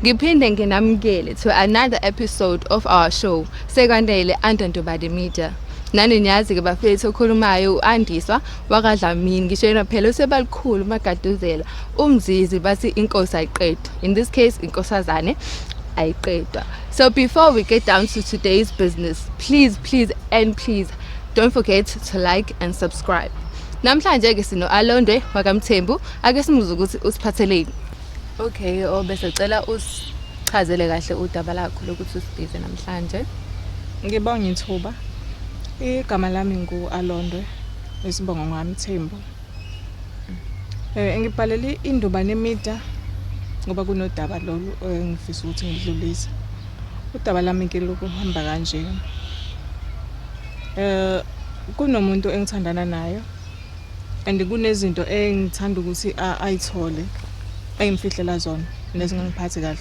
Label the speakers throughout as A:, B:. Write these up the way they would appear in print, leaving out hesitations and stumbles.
A: Ngiphinde nginamukele to another episode of our show, Sekandele Andantobade Media. Nani niyazi ke bafethu okhulumayo uAndiswa wakwaDlamini ngisho yena phela usebalikhulu magaduzela umzizi bathi inkosi ayiqedwa. In this case inkosazane ayiqedwa. So before we get down to today's business, please don't forget to like and subscribe. Namhlanje ke sino Alondwe wakamthembu ake simuze ukuthi usiphatheleni. Okay, bese cela usichazele kahle udaba lakho lokuthi usibhize namhlanje.
B: Ngibonga ithuba. Igama lami ngu-Alondwe, isibongo ngamaMthembu. Ngibhalele Indubane Media ngoba kunodaba lolu engifisa ukuthi ngidlulise. Udaba lami ke lokuhamba kanje. Kunomuntu engithandana nayo and kunezinto engithanda ukuthi ayithole engimfihlela zona nezingangiphathi kahle.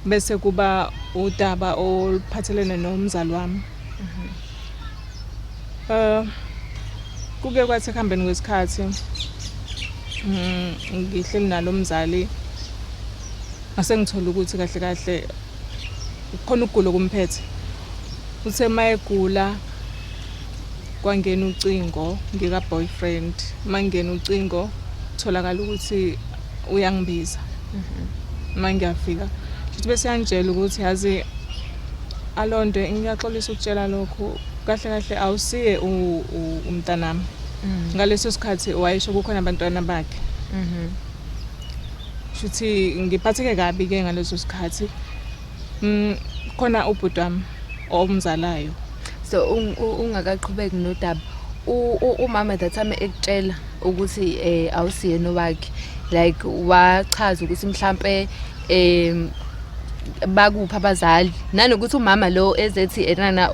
B: Bese kuba udaba oluphathelene nomzali wami. Kuke kwathi ekuhambeni kwesikhathi ngihleli nalo mzali ngase ngithola ukuthi kahle kukhona ukugula kumphethe. Uthe mayegula kwangena ucingo ngika boyfriend, mangena ucingo tholakala ukuthi uyangibiza. Mangiyafika futhi bese yanjela ukuthi yazi Alondwe ngiyaxolisa ukutshela lokho kahle awusiye umntanami. Ngaleso sikhathi wayesho kukhona abantwana bakhe. Futhi ngiphatheke kabi ke ngaleso sikhathi. Khona ubhuti wami omzalayo.
A: So ungakaqhubeki nodaba umama that time ekutshela ukuthi awusiye nowakhe, like wachaza ukuthi mhlambe bakuphi abazali nanokuthi umama lo ezethi enana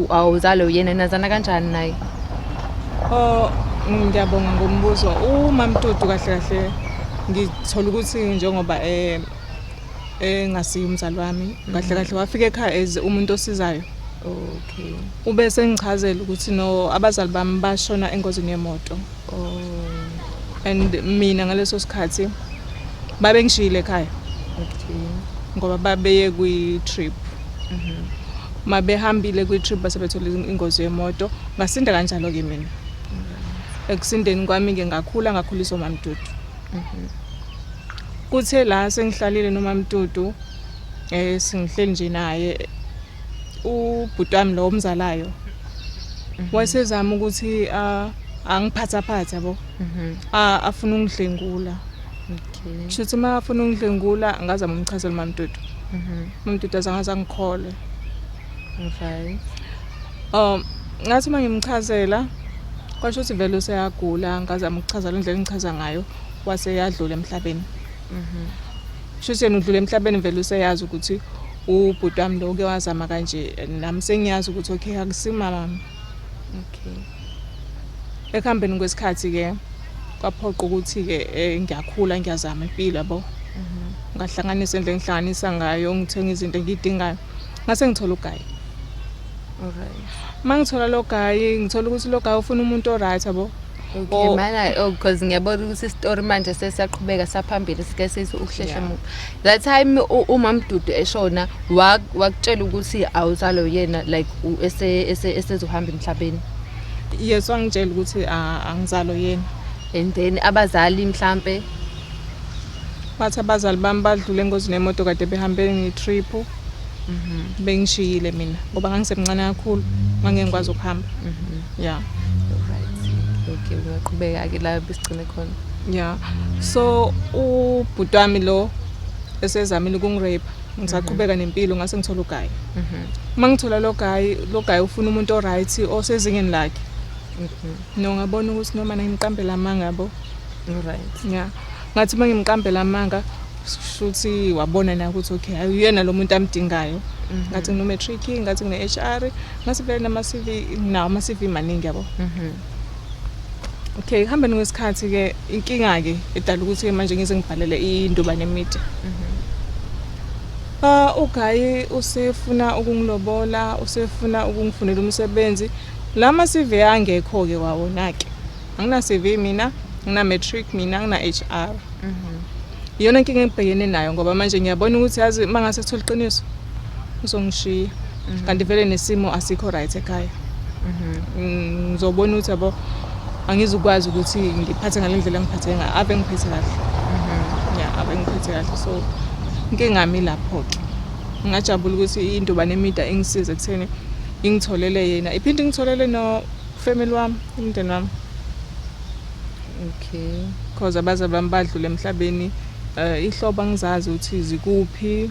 A: awuzalo yena nazana kanjani naye.
B: Ngiyabonga ngombuzo. UMamTutu kahle ngithola ukuthi njengoba ngasiyo umzali wami kahle wafika ekhaya as umuntu osizayo.
A: Okay.
B: Ube sengichazela ukuthi no abazali bami bashona engozini yemoto. And mina ngaleso sikhathi babe ngishile ekhaya.
A: Okay.
B: Ngoba babeye kwi-trip. Mabehambile kwi-trip basebethola ingozi yemoto ngasinda kanjalo ke mina. Ekusindeni kwami ke ngakhuliswa uMamTutu. Kuthe la sengihlalile noMamTutu singihleli nje naye ubhuti wami lo omzalayo. Wasezama ukuthi angiphatha yabo. Afuna ungidlengula.
A: Okay.
B: Shuthi mafuna ungidlengula ngazama umchazela uMamTutu. uMamTutu azange ngikhole.
A: Okay.
B: Ngathi mangimchazela kwasho ukuthi vele useyagula ngazama ukuchazela indlela engichaza ngayo wase yadlula emhlabeni. Shuthi yena udlula emhlabeni vele useyazi ukuthi ubhuti wami lo ke wazama kanje nami sengiyazi ukuthi okay akusimama.
A: Okay.
B: Ekuhambeni kwesikhathi ke kwaphoqa ukuthi ke ngiyakhula ngiyazama impilo yabo. Ngahlanganisa indlela engihlanganisa ngayo ngithenga izinto engidingayo. Ngase ngithola uGayi.
A: Alright.
B: Mangithola lo Gayi ngithola ukuthi lo Gayi ufuna umuntu oright yabo.
A: Okay, mana because ngiyabona ukuthi story manje sesiyaqhubeka saphambili sike sethi ukuhlehla mu. That time uMamDudu eshona wakutshela ukuthi awuzalo yena like esezohamba emhlabeni.
B: Yes, wangitshela ukuthi angizalo yena.
A: And then abazali mhlambe
B: bathi abazali bami badlule engozini yemoto kade behambe ngetrip. Bengishiyile mina ngoba ngangisemncane kakhulu ngangengikwazi ukuhamba. Yeah.
A: Okay, ngiyaqhubeka ke la besigcine khona.
B: Yeah. So ubhuti wami lo esezamile ukungirape ngisaqhubeka nempilo ngase ngithola uGayi. Mangithola lo Gayi ufuna umuntu oright osezingeni lakhe. No ngabona ukuthi noma ngimqambela amanga yabo.
A: Alright.
B: Yeah. Ngathi mangimqambela amanga shuthi wabona na ukuthi okay ayuyena lo muntu amdingayo. Ngathi ngino matric, ngathi ngine HR, ngase vele nama CV maningi yabo. Okay, hambeni kwesikhathi ke inkinga ke edala ukuthi manje ngize ngibhalele Indubane Media. uGayi usefuna ukungilobola, usefuna ukungifunela umsebenzi. Lama CV angekho ke wawona ke. Angina CV mina, ngina matric mina, ngina HR. iyona inkinga engibhekene nayo ngoba manje ngiyabona ukuthi yazi mangase ethola iqiniso uzongishiya kanti vele nesimo asikho right ekhaya. Ngizobona ukuthi yabo angizukwazi ukuthi ngiphathe ngalendlela engiphathe ngayo ave ngiphethe kahle. Ave ngiphethe kahle so inkinga yami lapho ke. Ngingajabula ukuthi indoba nemida ingisize ekutheni ingitholele yena iphinde ngitholele no family wami umndeni wami.
A: Okay.
B: Because abazali bami badlule emhlabeni ihlobo ngizazi ukuthi zikuphi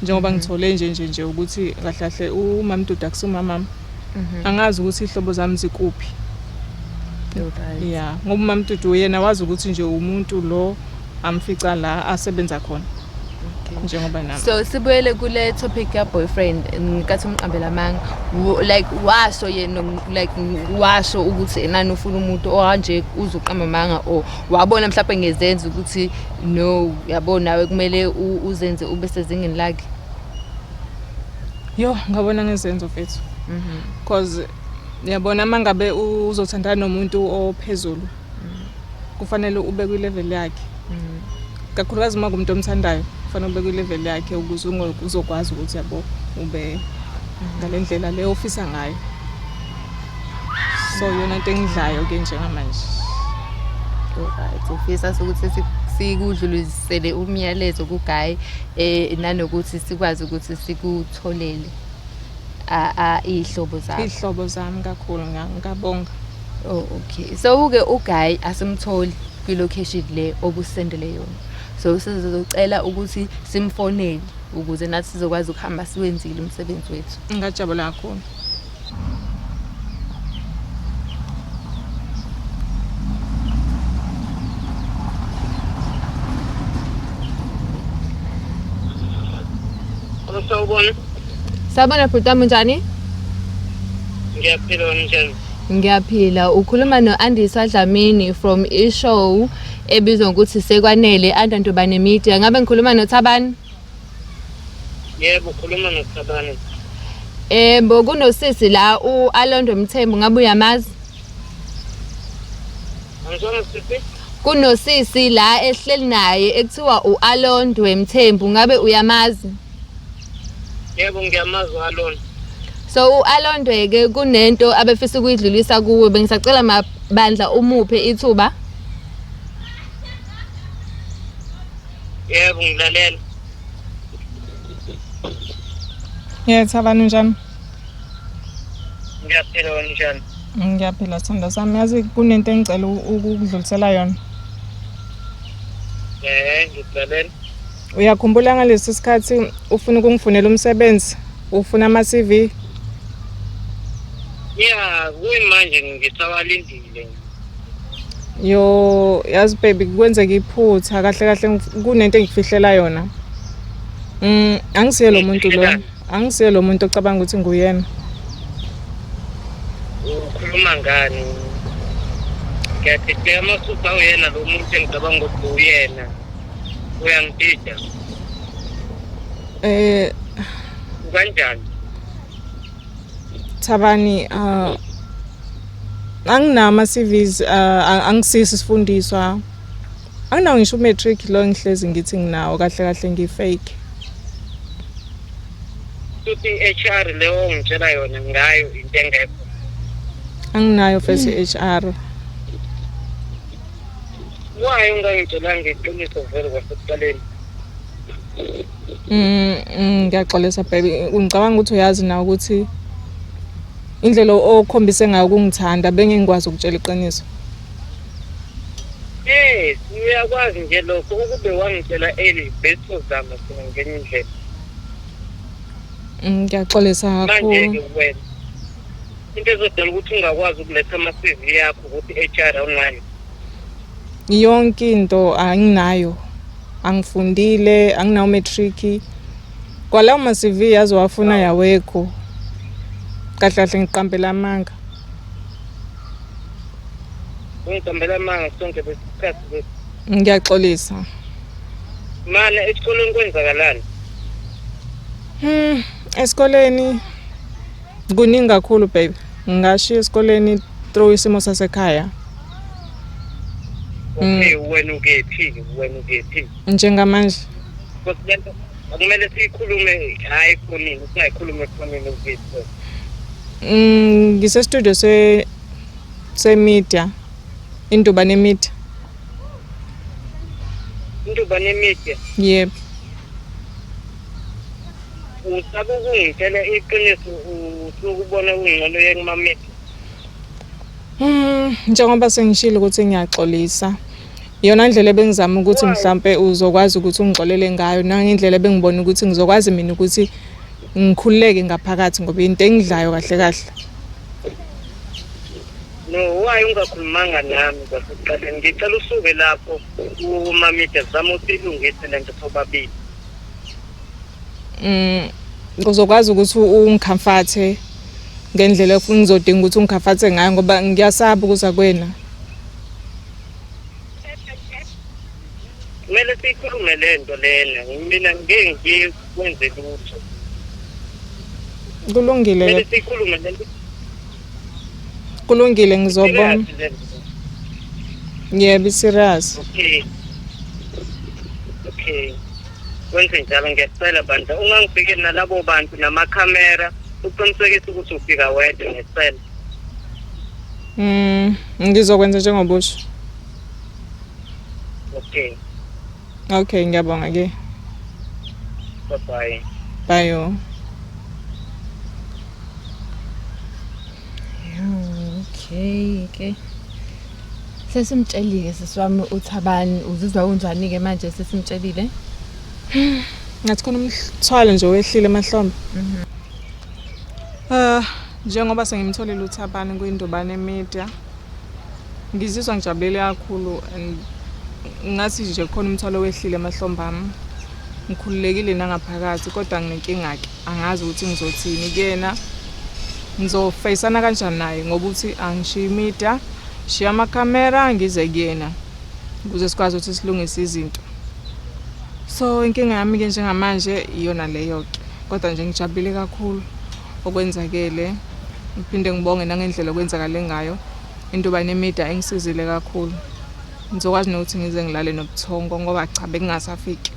B: njengoba ngithole nje ukuthi kahle kahle umama Dudu akusumama. Angazi ukuthi ihlobo zami zikuphi.
A: Right.
B: Yeah, ngoba umama Dudu yena wazi ukuthi nje umuntu lo amfica la asebenza khona. Njengoba nami.
A: So sibuyele kule topic ya boyfriend ngikathi umqambela amanga like washo yena like washo ukuthi enani ufuna umuntu okanje uzuqamba amanga or wabona mhlawumbe ngezenza ukuthi no yabona nawe kumele uzenze ube sezingeni lakhe.
B: Yo ngabona ngezenzo mfethu. Because yabona mangabe uzothandana nomuntu ophezulu kufanele ube ku level yakhe. Kakhulukazi uma kumuntu omthandayo kufanele ube ku level yakhe ukuze uzokwazi ukuthi yabo ube ngalendlela le ofisa ngayo. So yona into engidlayo ke njengamanje.
A: Alright, ufisa ukuthi sikudlulisele umyalezo kuGuy nanokuthi sikwazi ukuthi sikutholele ihlobo zami.
B: Ihlobo zami kakhulu ngiyabonga.
A: Oh okay. So ke uGuy asimtholi kwi location le obusendele yona. So sizocela ukuthi simfonele ukuze nathi sizokwazi ukuhamba siwenzile umsebenzi wethu.
B: Ngajabula kakhulu.
C: Sawubona.
A: Sabona bhuti njani?
C: Ngiyaphila njani?
A: Ngiyaphila. Ukhuluma noAndiswa Dlamini from ishow ebizwa ukuthi Sekwanele Andantobane Media. Ngabe ngikhuluma noThabani?
C: Yebo, ukhuluma noThabani.
A: Kunosisi la uAlondo Mthembu ngabe uyamazi?
C: Angizona sisi?
A: Kunosisi la ehleli naye ekuthiwa uAlondo Mthembu ngabe uyamazi?
C: Yebo, ngiyamazi uAlondo.
A: So uAlondo ke kunento abefisa ukuyidlulisa kuwe bengisacela mabandla umuphe ithuba.
C: Yebo, ngilalela.
B: Thabani njani?
C: Ngiyaphila njani?
B: Ngiyaphila sithando sami yazi kunento engicela ukudlulisela yona.
C: Ngilalela.
B: Uyakhumbula ngalesi sikhathi ufuna ukungifunela umsebenzi, ufuna ama CV?
C: Yeah, kuyimanje ngisawalindile.
B: Yo, yazi baby kwenzeka iphutha kahle kahle kunento engifihlela yona. Angisiye lo muntu lo. Angisiye lo muntu ocabanga ukuthi nguyena.
C: Ukhuluma ngani? Ngiyathetheka masuka uyena lo muntu engicabanga ukuthi uyena. Uyangipida. Kanjani?
B: Thabani anginama CVs angisisi sifundiswa. Anginawo ngisho matric lo ngihlezi ngithi nginawo kahle kahle ngifake.
C: Futhi HR leyo ngitshela yona ngayo into engekho.
B: Anginayo first HR.
C: Why ungangitshela ngeqiniso vele kwasekuqaleni?
B: Ngiyaxolisa baby. Ngicabanga ukuthi uyazi na ukuthi indlela okhombise ngayo ukungithanda bengingikwazi ukutshela iqiniso.
C: Uyakwazi nje lokho ukube wangitshela bese uzama sina ngenye indlela.
B: Ngiyaxolisa kakhulu.
C: Manje ke wena into ezodala ukuthi ungakwazi ukuletha ama-CV yakho ukuthi HR awunayo.
B: Yonke into anginayo. Angifundile, anginawo matric. Kwalawo ma CV yazo wafuna yawekho. Kahle kahle ngiqambela amanga.
C: Ungiqambela amanga sonke besikhathi bese.
B: Ngiyaxolisa.
C: Mana esikoleni kwenzakalani?
B: Esikoleni kuningi kakhulu baby. Ngashiya esikoleni through isimo sasekhaya.
C: Okay, wena ukephi? Wena ukephi?
B: Njengamanje.
C: Kodwa akumele sikhulume hayi efonini, singayikhuluma efonini ukephi.
B: Ngisestudio se-media. Indubane Media.
C: Indubane Media.
B: Yebo.
C: Usabe ukungitshela iqiniso usukubona kungcono yekumamedia.
B: Njengoba sengishilo ukuthi ngiyaxolisa. Iyona ndlela ebengizama ukuthi mhlambe uzokwazi ukuthi ungixolele ngayo nangendlela ebengibona ukuthi ngizokwazi mina ukuthi ngikhululeke ngaphakathi ngoba into engidlayo kahle kahle.
C: No, why ungakhulumanga nami kwasekuqaleni? Ngicela usuke lapho kumamedia zama usilungise lento sobabili.
B: Uzokwazi ukuthi ungicomforte ngendlela ngizodinga ukuthi ungicomforte ngayo ngoba ngiyasaba ukuza kwena.
C: Kumele sikhulume lento lena. Mina ngeke ngikwenze lutho.
B: Kulungile.
C: Kumele sikhulume lento.
B: Kulungile ngizobona. Yebo, serious.
C: Okay. Wenze njalo ngiyacela bandla. Ungangibhekeli nalabo bantu namakhamera. Uqinisekise ukuthi ufika wedwa ngicela.
B: Ngizokwenza njengoba usho.
C: Okay.
B: Okay, ngiyabonga ke.
C: Bye.
B: Bye.
A: Okay. Sesimtshelile sisiwami uThabani, uzizwa unjani ke manje sesimtshelile?
B: Ngathi khona umthwalo nje wehlile emahlombe. Njengoba sengimtholile uThabani kuIndubane Media. Ngizizwa ngijabulele kakhulu and ngathi nje khona umthwalo wehlile emahlombe ami. Ngikhululekile nangaphakathi kodwa nginenkinga ke. Angazi ukuthi ngizothini kuyena. Ngizofacana kanjani naye ngoba uthi angishiya imedia, shiya amakamera ngize kuyena ukuze sikwazi ukuthi silungise izinto. So inkinga yami ke njengamanje iyona leyo ke. Kodwa nje ngijabulile kakhulu okwenzakele. Ngiphinde ngibonge nangendlela okwenzakale ngayo. Indubane Media ingisizile kakhulu. Ngizokwazi nokuthi ngize ngilale nobuthongo ngoba cha bengingasafiki.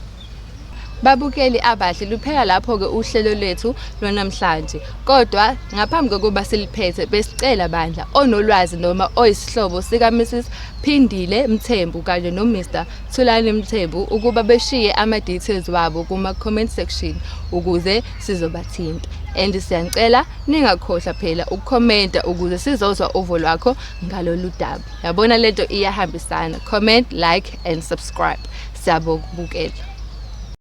A: Babukeli abahle luphela lapho ke uhlelo lethu lwanamhlanje. Kodwa ngaphambi kokuba siliphethe besicela bandla onolwazi noma oyisihlobo sika Mrs Phindile Mthembu kanye no Mr Thulani Mthembu ukuba beshiye ama details wabo kuma comment section ukuze sizobathinta. And siyacela ningakhohlwa phela ukukhomenta ukuze sizozwa uvo lwakho ngalolu daba. Yabona lento iyahambisana. Comment, like and subscribe. Siyabonga ukubukela.